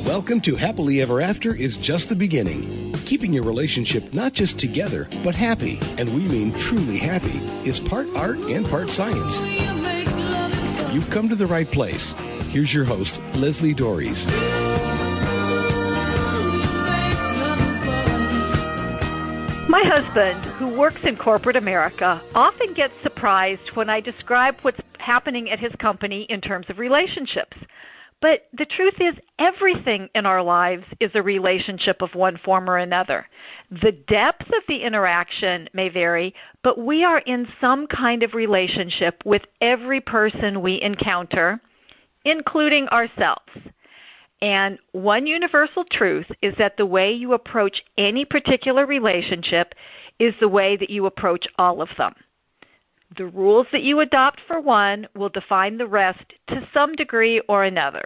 Welcome to Happily Ever After is just the beginning. Keeping your relationship not just together, but happy, and we mean truly happy, is part art and part science. You've come to the right place. Here's your host, Leslie Dories. My husband, who works in corporate America, often gets surprised when I describe what's happening at his company in terms of relationships. But the truth is, everything in our lives is a relationship of one form or another. The depth of the interaction may vary, but we are in some kind of relationship with every person we encounter, including ourselves. And one universal truth is that the way you approach any particular relationship is the way that you approach all of them. The rules that you adopt for one will define the rest to some degree or another.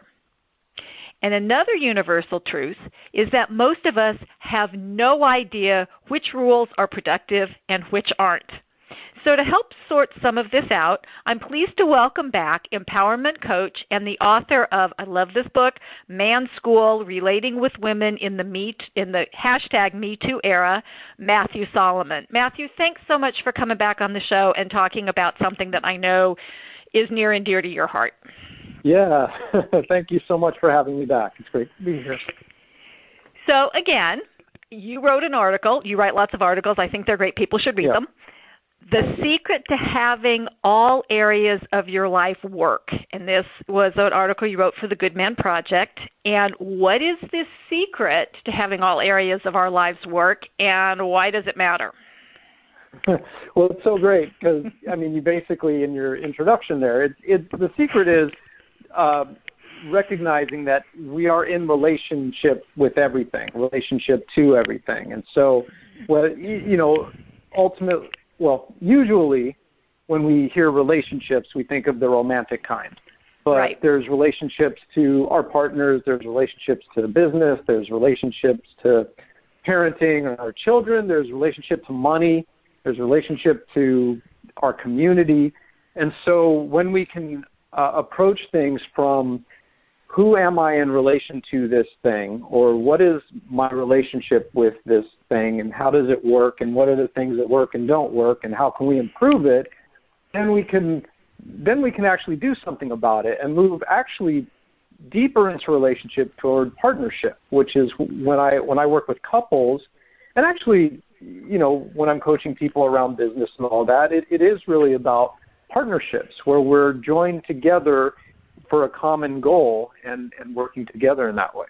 And another universal truth is that most of us have no idea which rules are productive and which aren't. So to help sort some of this out, I'm pleased to welcome back empowerment coach and the author of, I love this book, Man School, Relating with Women in the hashtag #MeToo era, Matthew Solomon. Matthew, thanks so much for coming back on the show and talking about something that I know is near and dear to your heart. Yeah, thank you so much for having me back. It's great to be here. So again, you wrote an article. You write lots of articles. I think they're great. People should read them. The secret to having all areas of your life work. And this was an article you wrote for the Good Man Project. And what is this secret to having all areas of our lives work, and why does it matter? Well, it's so great because, I mean, you basically, in your introduction there, the secret is recognizing that we are in relationship with everything, relationship to everything. And so, usually when we hear relationships, we think of the romantic kind. But there's relationships to our partners, there's relationships to the business, there's relationships to parenting our children, there's relationship to money, there's relationship to our community. And so when we can approach things from who am I in relation to this thing, or what is my relationship with this thing, and how does it work, and what are the things that work and don't work, and how can we improve it, then we can actually do something about it and move actually deeper into relationship toward partnership, which is when I work with couples, and actually, when I'm coaching people around business and all that, it is really about partnerships where we're joined together for a common goal and working together in that way.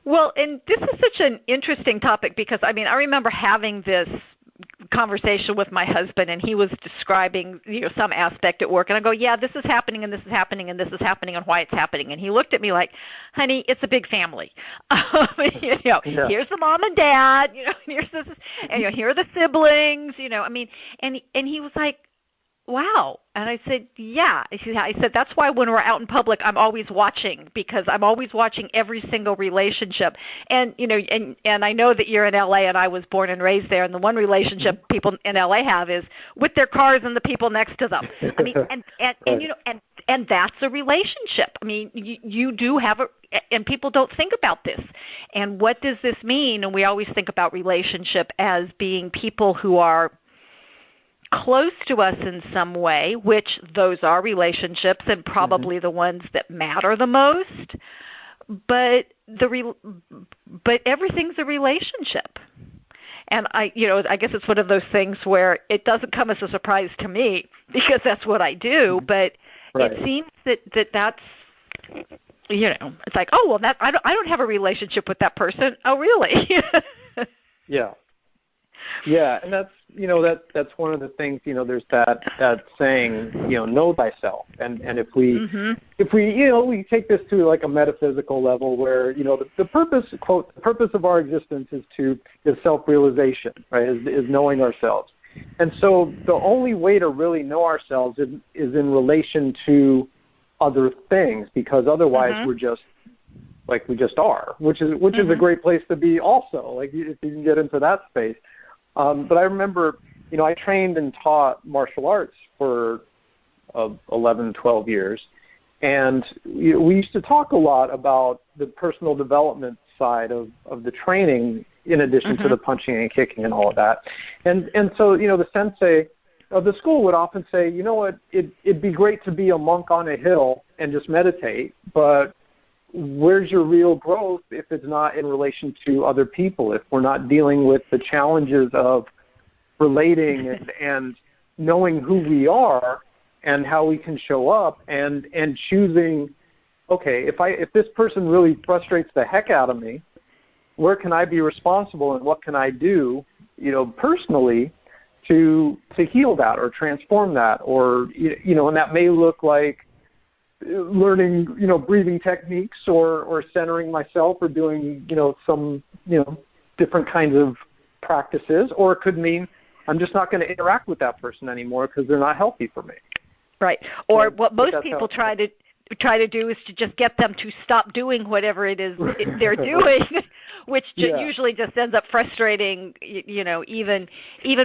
Well, and this is such an interesting topic because, I remember having this conversation with my husband, and he was describing some aspect at work, and I go, yeah, this is happening, and this is happening, and this is happening, and why it's happening. And he looked at me like, honey, it's a big family. Here's the mom and dad, here's this, and here are the siblings, and he was like, wow. And I said, yeah. I said, that's why when we're out in public, I'm always watching, because I'm always watching every single relationship. And, and I know that you're in L.A., and I was born and raised there, and the one relationship people in L.A. have is with their cars and the people next to them. And that's a relationship. You do have and people don't think about this. And what does this mean? And we always think about relationship as being people who are close to us in some way, which those are relationships and probably the ones that matter the most. But everything's a relationship. And I guess it's one of those things where it doesn't come as a surprise to me because that's what I do. But it seems that's it's like, oh well, I don't have a relationship with that person. Oh really? Yeah, and that's that's one of the things. There's that saying, know thyself, and if we we take this to like a metaphysical level where the purpose, quote, the purpose of our existence is self-realization, right? Is knowing ourselves, and so the only way to really know ourselves is in relation to other things, because otherwise we're just like we just are, which is a great place to be also, like if you can get into that space. But I remember, I trained and taught martial arts for 11, 12 years. And we used to talk a lot about the personal development side of the training in addition to the punching and kicking and all of that. And so, the sensei of the school would often say, you know what, it'd be great to be a monk on a hill and just meditate, but where's your real growth if it's not in relation to other people, if we're not dealing with the challenges of relating and knowing who we are and how we can show up and choosing, okay, if this person really frustrates the heck out of me, where can I be responsible and what can I do, personally to heal that or transform that, or, and that may look like learning, breathing techniques or centering myself or doing, some, different kinds of practices, or it could mean I'm just not going to interact with that person anymore because they're not healthy for me. Right. Or what most people try to do is to just get them to stop doing whatever it is they're doing, which usually just ends up frustrating, even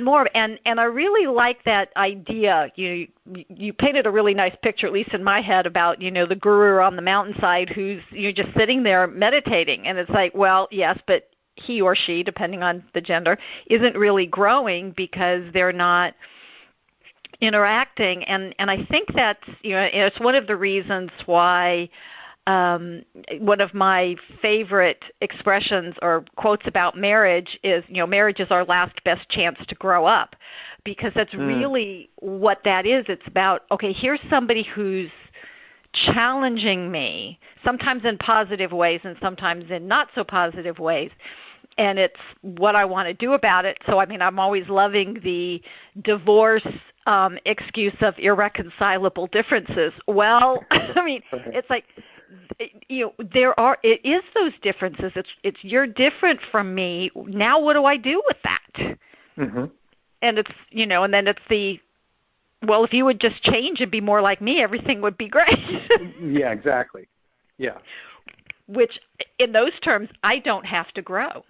more. And I really like that idea. You painted a really nice picture, at least in my head, about, the guru on the mountainside who's just sitting there meditating. And it's like, well, yes, but he or she, depending on the gender, isn't really growing because they're not interacting, and I think that's, it's one of the reasons why one of my favorite expressions or quotes about marriage is, marriage is our last best chance to grow up, because that's really what that is. It's about, okay, here's somebody who's challenging me, sometimes in positive ways and sometimes in not so positive ways, and it's what I want to do about it. So, I'm always loving the divorce excuse of irreconcilable differences. Well, it's like, it is those differences. It's you're different from me. Now what do I do with that? Mm-hmm. And it's, and then it's the, well, if you would just change and be more like me, everything would be great. Yeah, exactly. Yeah. Which, in those terms, I don't have to grow.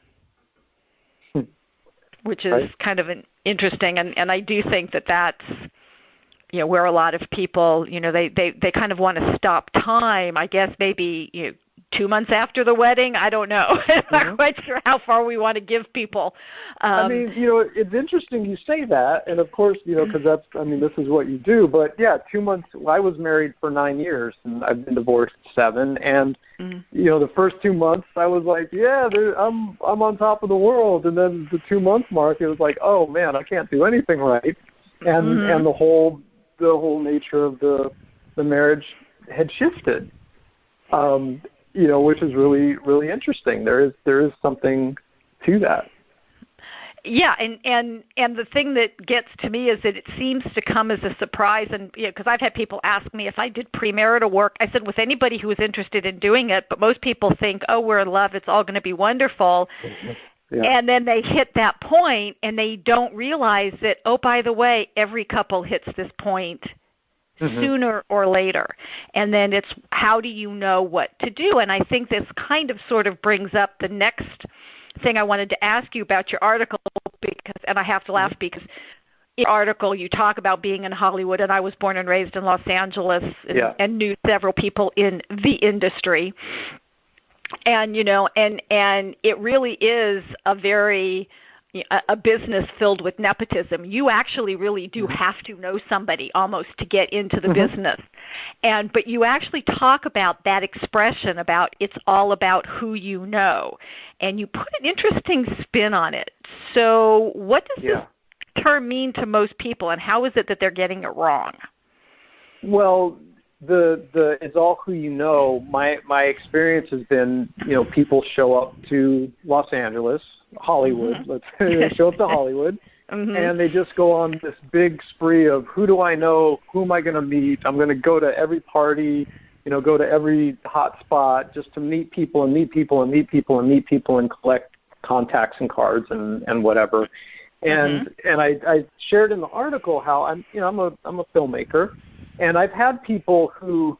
Which is kind of an interesting, and I do think that's, where a lot of people, they kind of want to stop time, I guess maybe, 2 months after the wedding. I don't know. I'm not quite sure how far we want to give people. It's interesting you say that, and of course, because that's, this is what you do, but yeah, 2 months, I was married for 9 years, and I've been divorced 7, and, the first 2 months, I was like, yeah, I'm on top of the world, and then the 2 month mark, it was like, oh man, I can't do anything right, and the whole nature of the marriage had shifted. Which is really, really interesting. There is something to that. Yeah, and the thing that gets to me is that it seems to come as a surprise, and because I've had people ask me if I did premarital work. I said with anybody who is interested in doing it, but most people think, oh, we're in love, it's all going to be wonderful. Yeah. And then they hit that point, and they don't realize that, oh, by the way, every couple hits this point sooner or later. And then it's, how do you know what to do? And I think this kind of sort of brings up the next thing I wanted to ask you about your article, and I have to laugh because in your article you talk about being in Hollywood, and I was born and raised in Los Angeles and knew several people in the industry. And, and it really is a business filled with nepotism. You actually really do have to know somebody almost to get into the business. But you actually talk about that expression about it's all about who you know. And you put an interesting spin on it. So what does this term mean to most people, and how is it that they're getting it wrong? Well, the it's all who you know. My experience has been, people show up to Los Angeles, Hollywood. Let's say show up to Hollywood, and they just go on this big spree of who do I know, who am I going to meet? I'm going to go to every party, go to every hot spot just to meet people and meet people and meet people and meet people and collect contacts and cards and whatever. And I shared in the article how I'm a filmmaker. And I've had people who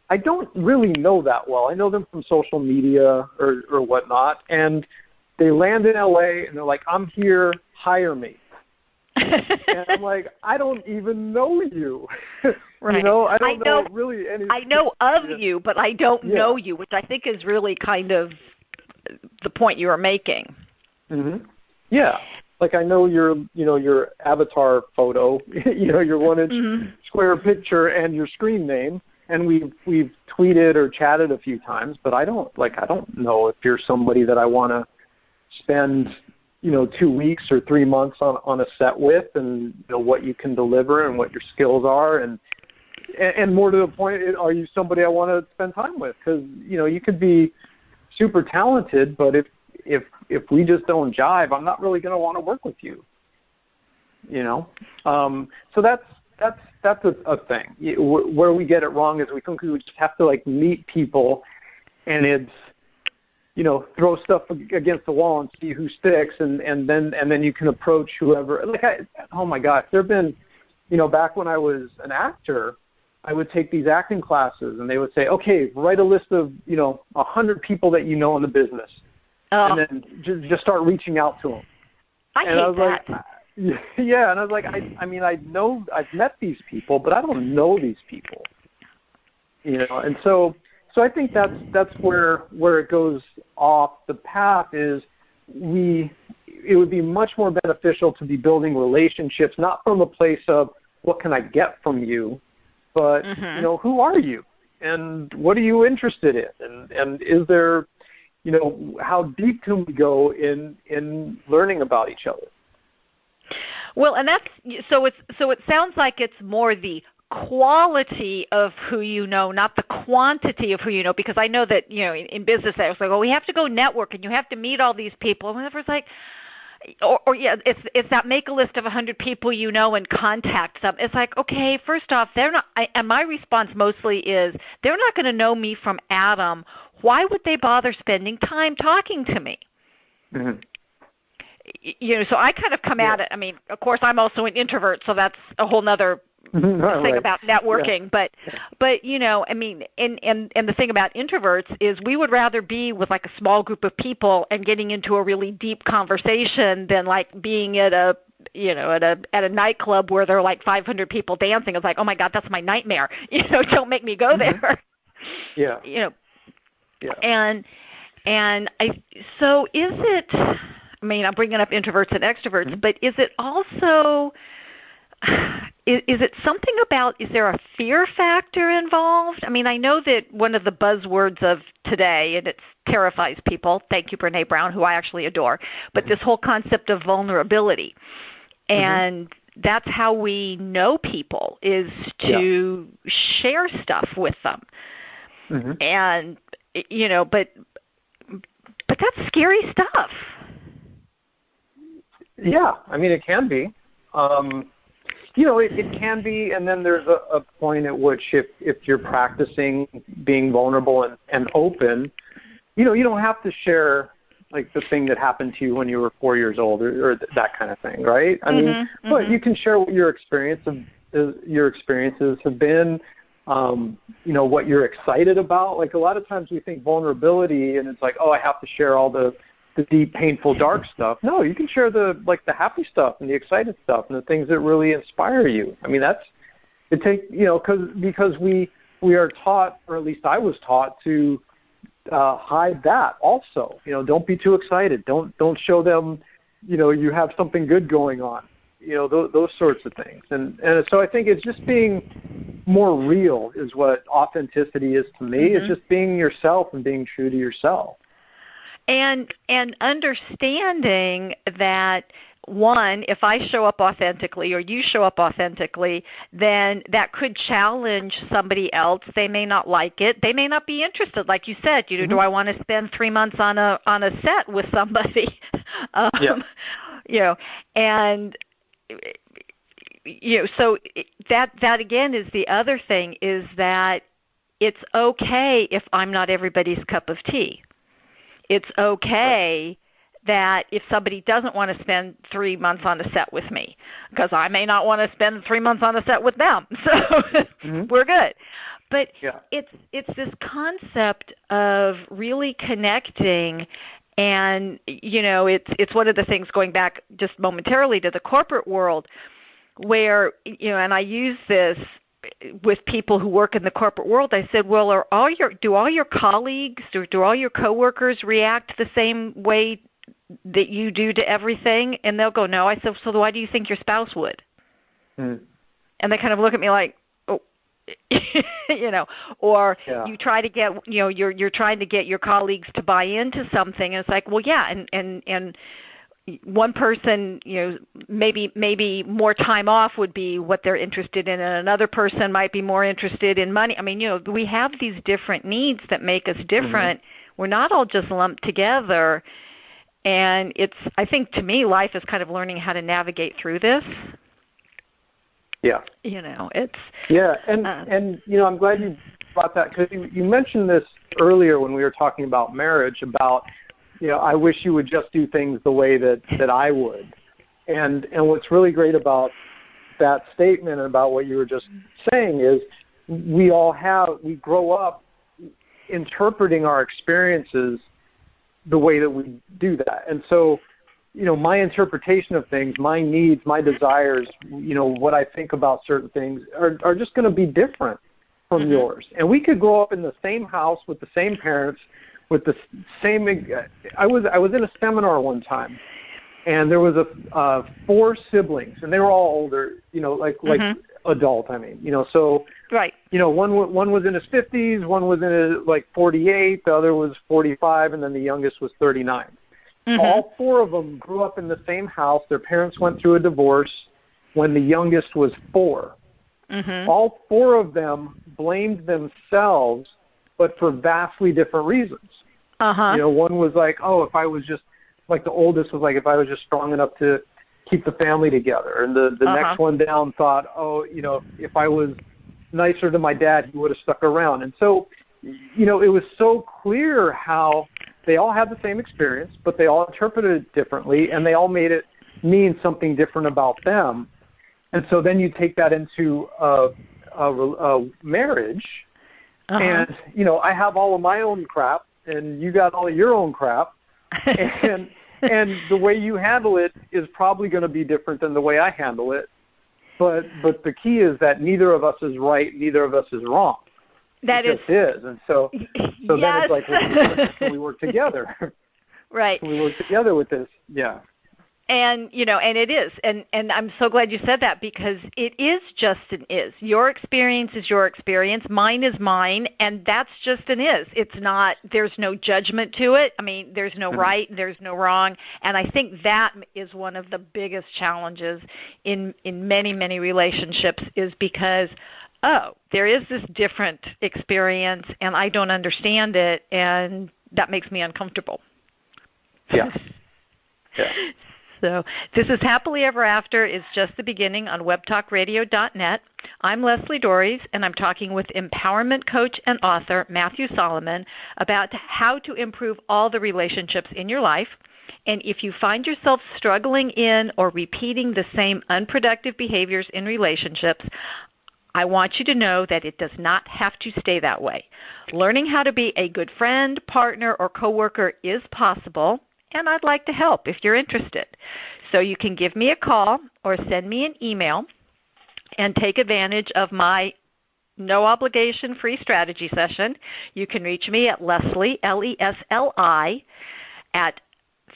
I don't really know that well. I know them from social media or whatnot, and they land in LA and they're like, I'm here, hire me. And I'm like, I don't even know you. Right. You know, I don't know really any. I know of you, but I don't know you, which I think is really kind of the point you were making. Mm-hmm. Yeah. Like I know your avatar photo, your 1-inch square picture and your screen name, and we've tweeted or chatted a few times, but I don't know if you're somebody that I want to spend 2 weeks or 3 months on a set with, and what you can deliver and what your skills are, and more to the point, are you somebody I want to spend time with? Because you could be super talented, but if we just don't jive, I'm not really going to want to work with you. So that's a thing. Where we get it wrong is we think we just have to meet people, and it's throw stuff against the wall and see who sticks, and then you can approach whoever. Oh my gosh, there've been, back when I was an actor, I would take these acting classes, and they would say, okay, write a list of 100 people that you know in the business. And then just start reaching out to them. I hate that. Yeah, and I was like, I know I've met these people, but I don't know these people. And so I think that's where it goes off the path is it would be much more beneficial to be building relationships, not from a place of what can I get from you, but who are you and what are you interested in, and is there how deep can we go in learning about each other? Well, and that's so it sounds like it's more the quality of who you know, not the quantity of who you know, because I know that in business I was like, we have to go network and you have to meet all these people, and it's like, it's that make a list of 100 people and contact them. It's like, okay, first off, they're not, and my response mostly is they're not going to know me from Adam. Why would they bother spending time talking to me? Mm-hmm. So I kind of come at it. I mean, of course, I'm also an introvert, so that's a whole nother thing about networking. But I mean, and the thing about introverts is we would rather be with a small group of people and getting into a really deep conversation than being at a at a nightclub where there are 500 people dancing. It's like, oh my God, that's my nightmare. Don't make me go there. Yeah. Yeah. And so is it, I mean, I'm bringing up introverts and extroverts, but is it also, is it something about, is there a fear factor involved? I mean, I know that one of the buzzwords of today, and it terrifies people, thank you, Brene Brown, who I actually adore, but this whole concept of vulnerability. And that's how we know people, is to share stuff with them. And, but that's scary stuff. Yeah, I mean, it can be. It can be, and then there's a point at which if you're practicing being vulnerable and open, you don't have to share the thing that happened to you when you were 4 years old or that kind of thing, right? I mean, but you can share what your experiences have been, what you're excited about. A lot of times we think vulnerability and it's I have to share all the deep, painful, dark stuff. No, you can share the happy stuff and the excited stuff and the things that really inspire you. I mean, because we are taught, or at least I was taught, to hide that also. Don't be too excited. Don't show them, you have something good going on. Those sorts of things. And so I think it's just being more real is what authenticity is to me. It's just being yourself and being true to yourself. And understanding that, one, if I show up authentically or you show up authentically, then that could challenge somebody else. They may not like it. They may not be interested. Like you said, do I want to spend 3 months on a set with somebody? And so that again is the other thing, is that it's okay if I'm not everybody's cup of tea. It's okay that if somebody doesn't want to spend 3 months on a set with me, because I may not want to spend 3 months on a set with them. So we're good. But it's this concept of really connecting And, it's one of the things, going back just momentarily to the corporate world, where, and I use this with people who work in the corporate world. I said, well, do all your colleagues, do all your coworkers react the same way that you do to everything? And they'll go, no. I said, so why do you think your spouse would? And they kind of look at me like, oh, or you try to get, you're trying to get your colleagues to buy into something. And it's like, well, yeah. And one person, maybe more time off would be what they're interested in, and another person might be more interested in money. I mean, we have these different needs that make us different. We're not all just lumped together. And I think, to me, life is kind of learning how to navigate through this. Yeah. It's. Yeah, and I'm glad you brought that, because you mentioned this earlier when we were talking about marriage, about, I wish you would just do things the way that I would. And what's really great about that statement and about what you were just saying is we grow up interpreting our experiences the way that we do that. And so, my interpretation of things, my needs, my desires, what I think about certain things are just going to be different from yours. And we could grow up in the same house with the same parents, with the same. I was in a seminar one time, and there was 4 siblings, and they were all older, like adult. I mean, so right. One was in his 50s, one was in his 48, the other was 45, and then the youngest was 39. All 4 of them grew up in the same house. Their parents went through a divorce when the youngest was 4. All 4 of them blamed themselves, but for vastly different reasons. One was like, oh, if I was just, like the oldest was like, if I was just strong enough to keep the family together. And the next one down thought, oh, if I was nicer to my dad, he would have stuck around. And so, it was so clear how they all had the same experience, but they all interpreted it differently, and they all made it mean something different about them. And so then you take that into a marriage, and, I have all of my own crap, and you got all of your own crap, and the way you handle it is probably going to be different than the way I handle it. But the key is that neither of us is right, neither of us is wrong. That it just is. And so yes. Then it's like, well, we work together. Right. We work together with this. Yeah. And, and it is. And I'm so glad you said that, because it is just an is. Your experience is your experience. Mine is mine. And that's just an is. It's not, there's no judgment to it. I mean, there's no right, there's no wrong. And I think that is one of the biggest challenges in many, many relationships, is because, oh, there is this different experience and I don't understand it, and that makes me uncomfortable. Yeah. Yeah. So this is Happily Ever After is just the beginning on webtalkradio.net. I'm Leslie Dories, and I'm talking with empowerment coach and author Matthew Solomon about how to improve all the relationships in your life. And if you find yourself struggling in or repeating the same unproductive behaviors in relationships, I want you to know that it does not have to stay that way. Learning how to be a good friend, partner, or coworker is possible, and I'd like to help if you're interested. So you can give me a call or send me an email and take advantage of my no-obligation free strategy session. You can reach me at Leslie, Lesli, at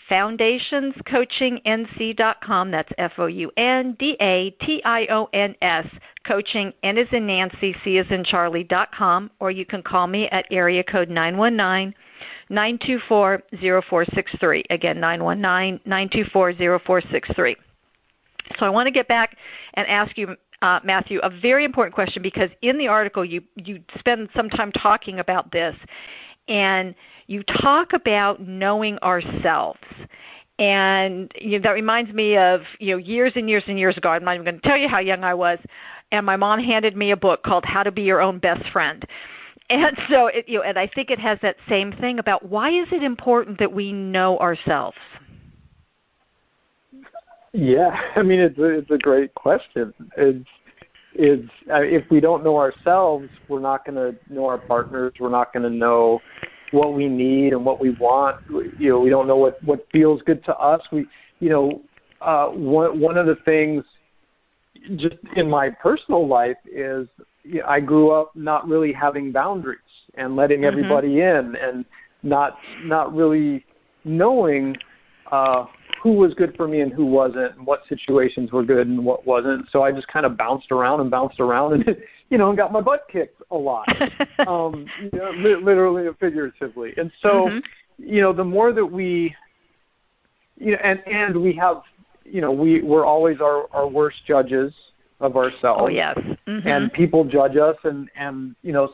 foundationscoachingnc.com. That's FOUNDATIONS, coaching, N as in Nancy, C as in Charlie.com, or you can call me at area code 919-924-0463. Again, 919-924-0463. So I want to get back and ask you, Matthew, a very important question, because in the article you spend some time talking about this, and you talk about knowing ourselves. And that reminds me of years and years and years ago. I'm not even going to tell you how young I was, and my mom handed me a book called How to Be Your Own Best Friend. And so, and I think it has that same thing about why is it important that we know ourselves? Yeah, I mean, it's a great question. It's if we don't know ourselves, we're not going to know our partners. We're not going to know what we need and what we want. We don't know what feels good to us. One of the things just in my personal life is I grew up not really having boundaries and letting everybody in, and not really knowing who was good for me and who wasn't, and what situations were good and what wasn't. So I just kind of bounced around and and got my butt kicked a lot, literally and figuratively. And so, the more that we, and we have, we're always our worst judges of ourselves. Oh, yes. And people judge us, and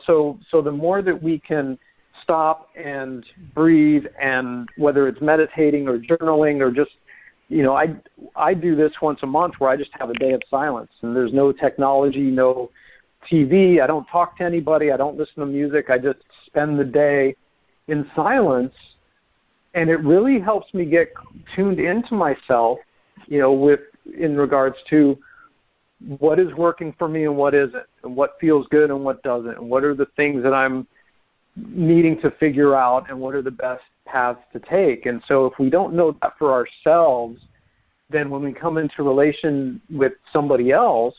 so the more that we can stop and breathe, and whether it's meditating or journaling or just, I do this once a month where I just have a day of silence, and there's no technology, no TV, I don't talk to anybody, I don't listen to music, I just spend the day in silence, and it really helps me get tuned into myself, in regards to what is working for me and what isn't, and what feels good and what doesn't, and what are the things that I'm needing to figure out, and what are the best paths to take. And so if we don't know that for ourselves, then when we come into relation with somebody else,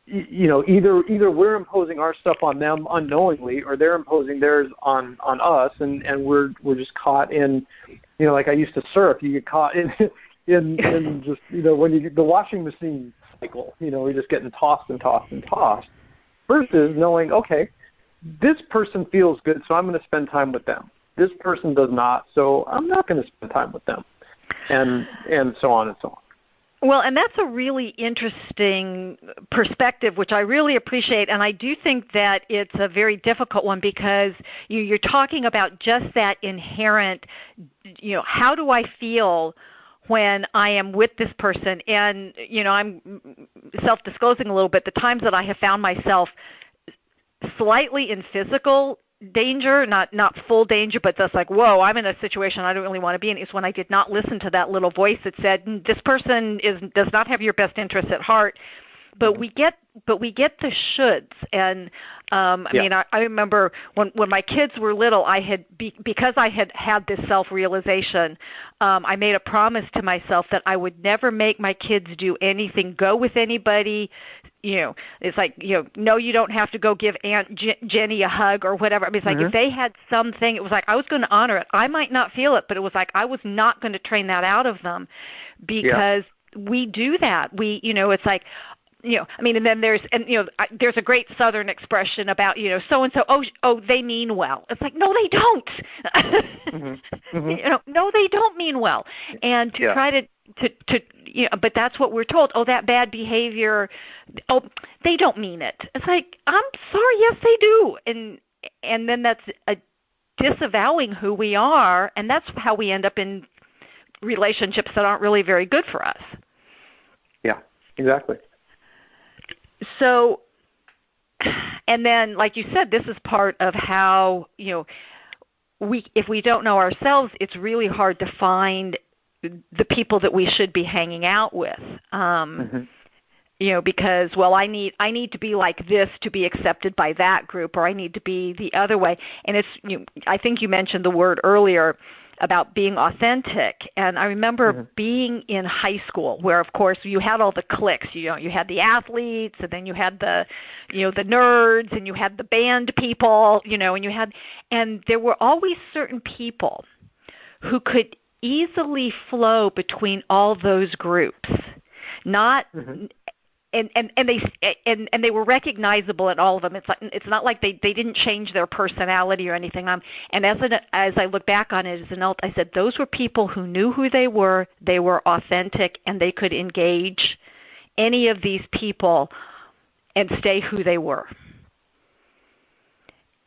either we're imposing our stuff on them unknowingly, or they're imposing theirs on us, and we're just caught in, like I used to surf, you get caught in just, when you get the washing machine cycle, we're just getting tossed and tossed and tossed, versus knowing, okay, this person feels good, so I'm going to spend time with them. This person does not, so I'm not going to spend time with them, and so on and so on. Well, and that's a really interesting perspective, which I really appreciate, and I do think that it's a very difficult one, because you're talking about just that inherent, how do I feel when I am with this person? And, I'm self-disclosing a little bit, the times that I have found myself slightly in physical danger, not full danger, but just like, whoa, I'm in a situation I don't really want to be in, is when I did not listen to that little voice that said, this person does not have your best interests at heart. But we get the shoulds, and I remember when my kids were little, I had because I had this self-realization, I made a promise to myself that I would never make my kids do anything, go with anybody. It's like, no, you don't have to go give Aunt Jenny a hug or whatever. I mean, it's like if they had something, it was like I was going to honor it. I might not feel it, but it was like I was not going to train that out of them, because we do that. It's like, and then there's a great Southern expression about, so-and-so, oh, they mean well. It's like, no, they don't. No, they don't mean well. And to try to but that's what we're told. Oh, that bad behavior, oh, they don't mean it. It's like, I'm sorry, yes, they do. And then that's a disavowing who we are, and that's how we end up in relationships that aren't really very good for us. Yeah, exactly. So, and then, like you said, this is part of how, if we don't know ourselves, it's really hard to find the people that we should be hanging out with. Because, well, I need to be like this to be accepted by that group, or I need to be the other way. And it's, I think you mentioned the word earlier about being authentic. And I remember being in high school where, of course, you had all the cliques. You had the athletes, and then you had the, the nerds, and you had the band people, and there were always certain people who could easily flow between all those groups. Not and they were recognizable in all of them. It's not like they didn't change their personality or anything. And as I look back on it as an adult, I said those were people who knew who they were authentic, and they could engage any of these people and stay who they were.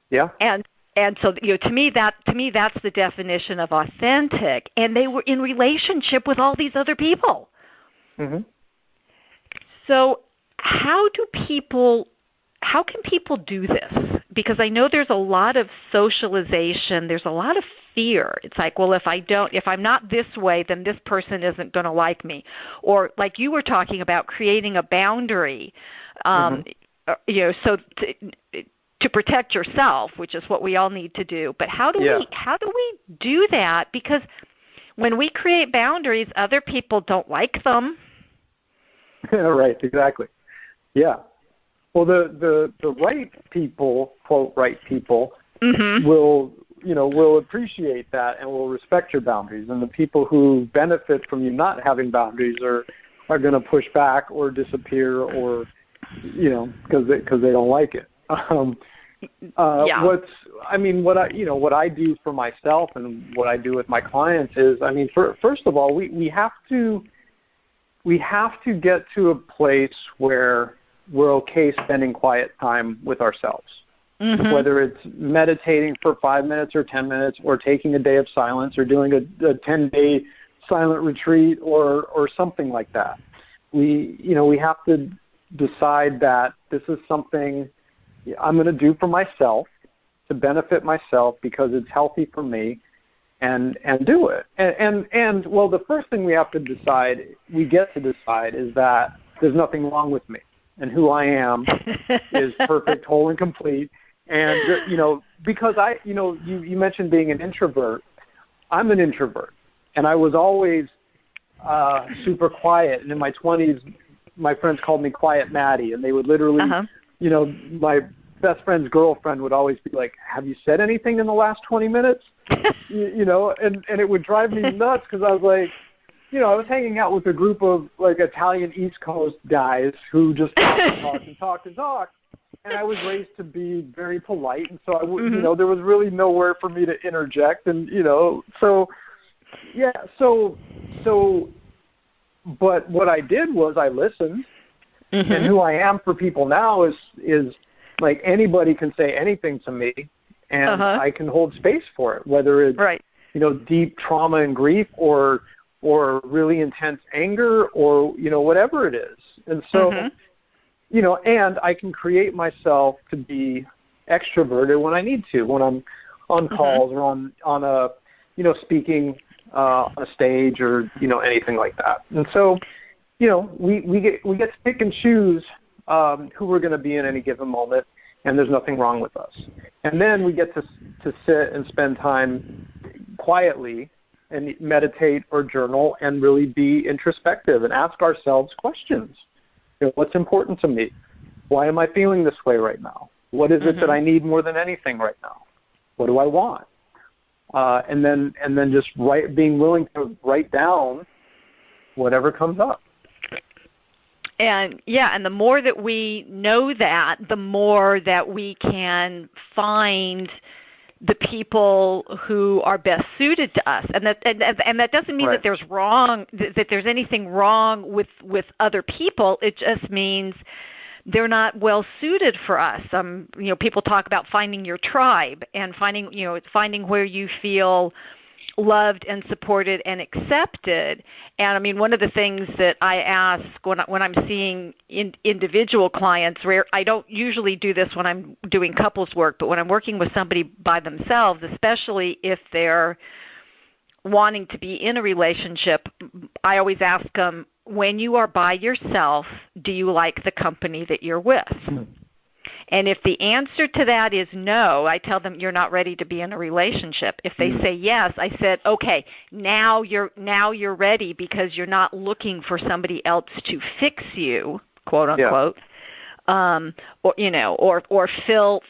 Yeah. And so, to me that's the definition of authentic. And they were in relationship with all these other people. So how can people do this? Because I know there's a lot of socialization, there's a lot of fear. It's like, well, if I'm not this way, then this person isn't going to like me. Or like you were talking about, creating a boundary. So to protect yourself, which is what we all need to do. But how do we do that? Because when we create boundaries, other people don't like them. Right, exactly. Yeah. Well, the right people, quote, right people, will appreciate that and will respect your boundaries. And the people who benefit from you not having boundaries are going to push back or disappear or, because they don't like it. What I do for myself and what I do with my clients is, first of all, we have to get to a place where we're okay spending quiet time with ourselves. Whether it's meditating for 5 minutes or 10 minutes or taking a day of silence or doing a 10-day silent retreat or something like that. We have to decide that this is something I'm going to do for myself to benefit myself because it's healthy for me and do it. And the first thing we get to decide is that there's nothing wrong with me and who I am is perfect, whole, and complete. And, because you mentioned being an introvert. I'm an introvert, and I was always super quiet. And in my 20s, my friends called me Quiet Maddie, and they would literally, my best friend's girlfriend would always be like, have you said anything in the last 20 minutes? And it would drive me nuts because I was like, I was hanging out with a group of like Italian East Coast guys who just talk. And I was raised to be very polite, and so I would, there was really nowhere for me to interject, and but what I did was I listened, and who I am for people now is like anybody can say anything to me, and I can hold space for it, whether it's deep trauma and grief or really intense anger or whatever it is, and so. And I can create myself to be extroverted when I need to, when I'm on calls or on a, speaking on a stage or, anything like that. And so, we get to pick and choose who we're going to be in any given moment, and there's nothing wrong with us. And then we get to sit and spend time quietly and meditate or journal and really be introspective and ask ourselves questions. What's important to me? Why am I feeling this way right now? What is it that I need more than anything right now? What do I want? And then just being willing to write down whatever comes up. And the more that we know that, the more that we can find the people who are best suited to us, and that doesn't mean that there's anything wrong with other people. It just means they're not well suited for us. People talk about finding your tribe and finding where you feel loved and supported and accepted. And one of the things that I ask when I'm seeing individual clients, where I don't usually do this when I'm doing couples work, but when I'm working with somebody by themselves, especially if they're wanting to be in a relationship, I always ask them, when you are by yourself, do you like the company that you're with? And if the answer to that is no, I tell them you're not ready to be in a relationship. If they say yes, I said, okay, now you're ready because you're not looking for somebody else to fix you, quote unquote, or fill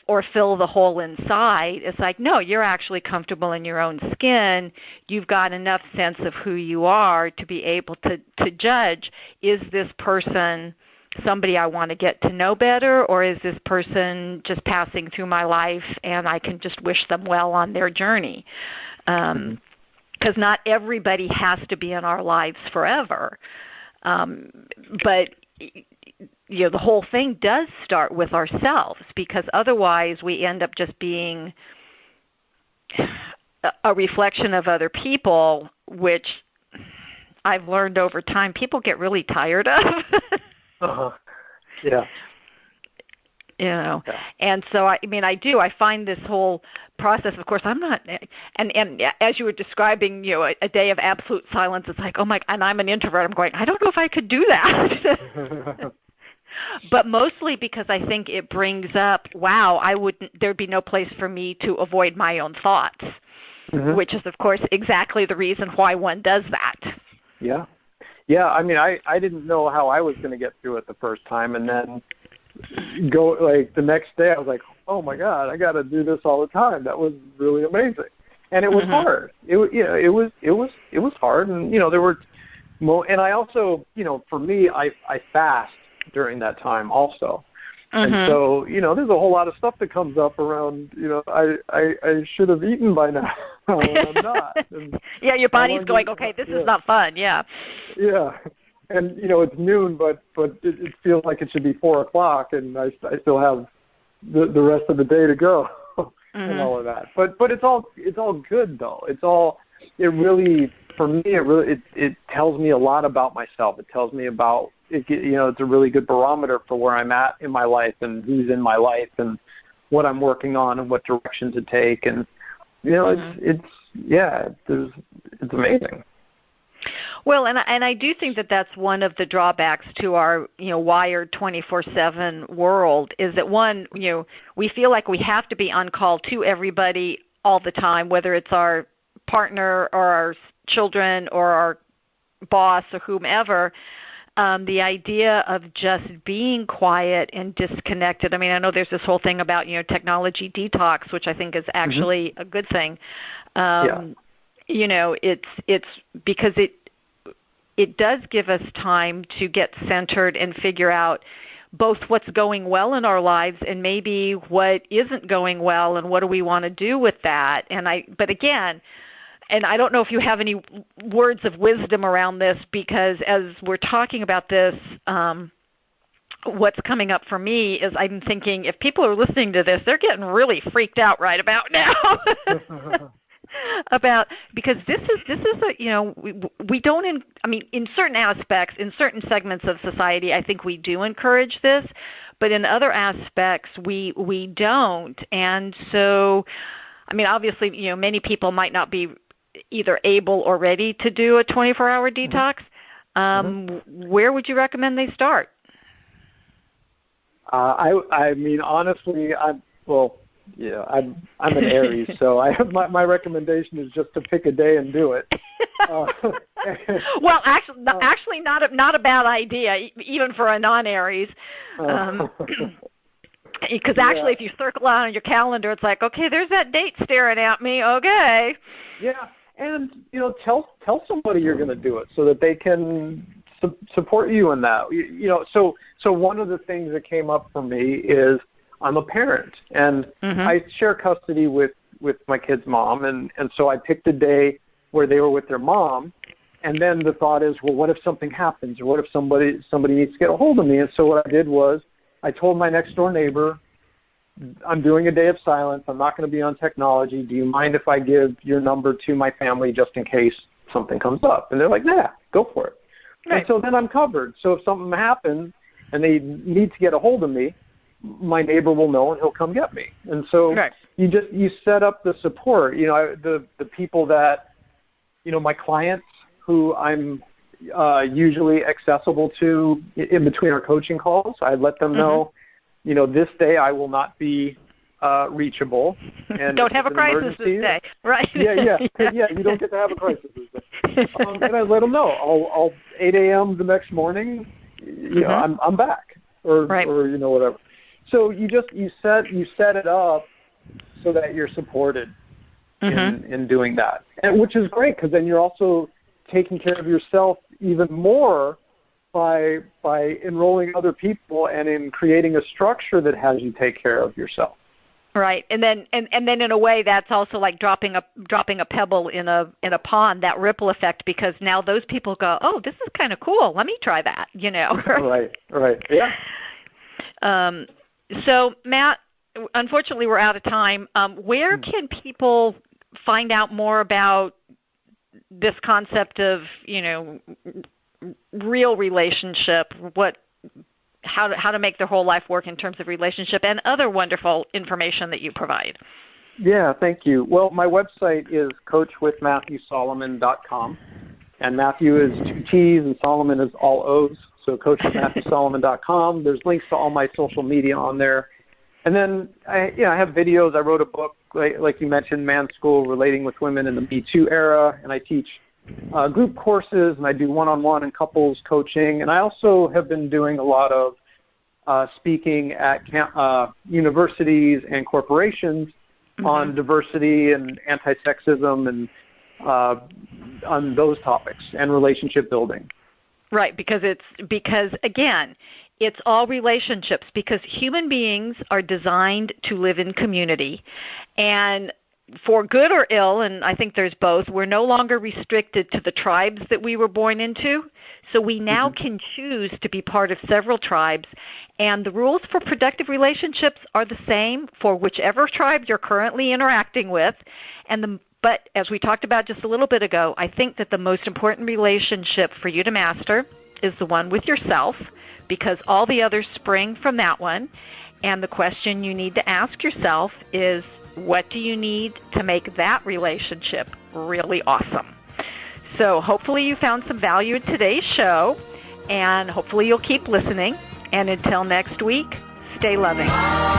the hole inside. It's like, no, you're actually comfortable in your own skin. You've got enough sense of who you are to be able to judge, is this person somebody I want to get to know better, or is this person just passing through my life and I can just wish them well on their journey? Because not everybody has to be in our lives forever. But the whole thing does start with ourselves, because otherwise we end up just being a reflection of other people, which I've learned over time people get really tired of. And so I find this whole process, of course I'm not, and as you were describing, a day of absolute silence, it's like, oh my, and I'm an introvert, I'm going, I don't know if I could do that. but mostly because I think it brings up, wow, there'd be no place for me to avoid my own thoughts, which is, of course, exactly the reason why one does that. Yeah. Yeah, I mean, I didn't know how I was going to get through it the first time, and then the next day I was like, oh my God, I got to do this all the time. That was really amazing. And it was hard. It was hard, and there were and I also, for me, I fast during that time also. And so, there's a whole lot of stuff that comes up around, I should have eaten by now, and I'm not. And yeah, your body's going, okay, this is not fun, yeah. Yeah, and, it's noon, but it feels like it should be 4 o'clock, and I still have the rest of the day to go and all of that. But it's all good, though. For me, it tells me a lot about myself. It tells me about it's a really good barometer for where I'm at in my life and who's in my life and what I'm working on and what direction to take. And it's amazing. Well, and I do think that that's one of the drawbacks to our wired 24/7 world is that one, we feel like we have to be on call to everybody all the time, whether it's our partner or our children or our boss or whomever. The idea of just being quiet and disconnected. I mean, I know there's this whole thing about, technology detox, which I think is actually a good thing. It's because it does give us time to get centered and figure out both what's going well in our lives and maybe what isn't going well and what do we want to do with that. But again, and I don't know if you have any words of wisdom around this, because as we're talking about this, what's coming up for me is I'm thinking if people are listening to this, they're getting really freaked out right about now. Because this is we don't in certain aspects, in certain segments of society, I think we do encourage this, but in other aspects we don't. And so, obviously, many people might not be either able or ready to do a 24-hour detox. Where would you recommend they start? Honestly, I'm an Aries, so my recommendation is just to pick a day and do it. Well, actually, not a bad idea, even for a non-Aries. Because actually, if you circle out on your calendar, it's like, okay, there's that date staring at me. Okay. Yeah, and tell somebody you're going to do it so that they can support you in that. So one of the things that came up for me is I'm a parent, and I share custody with my kid's mom, and so I picked a day where they were with their mom, and then the thought is, well, what if something happens, or what if somebody needs to get a hold of me? And so what I did was I told my next door neighbor, I'm doing a day of silence. I'm not going to be on technology. Do you mind if I give your number to my family just in case something comes up? And they're like, yeah, go for it. Right. And so then I'm covered. So if something happens and they need to get a hold of me, my neighbor will know and he'll come get me. And so you set up the support. The people that, my clients who I'm usually accessible to in between our coaching calls, I let them know, this day I will not be reachable. And don't have a crisis this day, right? Yeah. You don't get to have a crisis this day. And I let them know. I'll 8 a.m. the next morning. I'm back, or whatever. So you set it up so that you're supported in doing that, and which is great because then you're also taking care of yourself even more by enrolling other people and in creating a structure that has you take care of yourself. Right, and then in a way that's also like dropping a pebble in a pond, that ripple effect, because now those people go, oh, this is kind of cool. Let me try that. Right, yeah. So Matt, unfortunately, we're out of time. Where can people find out more about this concept of real relationship? How to make their whole life work in terms of relationship, and other wonderful information that you provide? Yeah, thank you. Well, my website is coachwithmatthewsolomon.com, and Matthew is 2 T's and Solomon is all O's. So coach.MatthewSolomon.com. There's links to all my social media on there. And then I have videos. I wrote a book, like you mentioned, Man School, Relating with Women in the Me Too Era, and I teach group courses, and I do one-on-one and couples coaching. And I also have been doing a lot of speaking at universities and corporations on diversity and anti-sexism and on those topics and relationship building. Right, because again, it's all relationships, because human beings are designed to live in community, and for good or ill, and I think there's both, we're no longer restricted to the tribes that we were born into. So we now can choose to be part of several tribes, and the rules for productive relationships are the same for whichever tribe you're currently interacting with. But as we talked about just a little bit ago, I think that the most important relationship for you to master is the one with yourself, because all the others spring from that one. And the question you need to ask yourself is, what do you need to make that relationship really awesome? So hopefully you found some value in today's show, and hopefully you'll keep listening. And until next week, stay loving.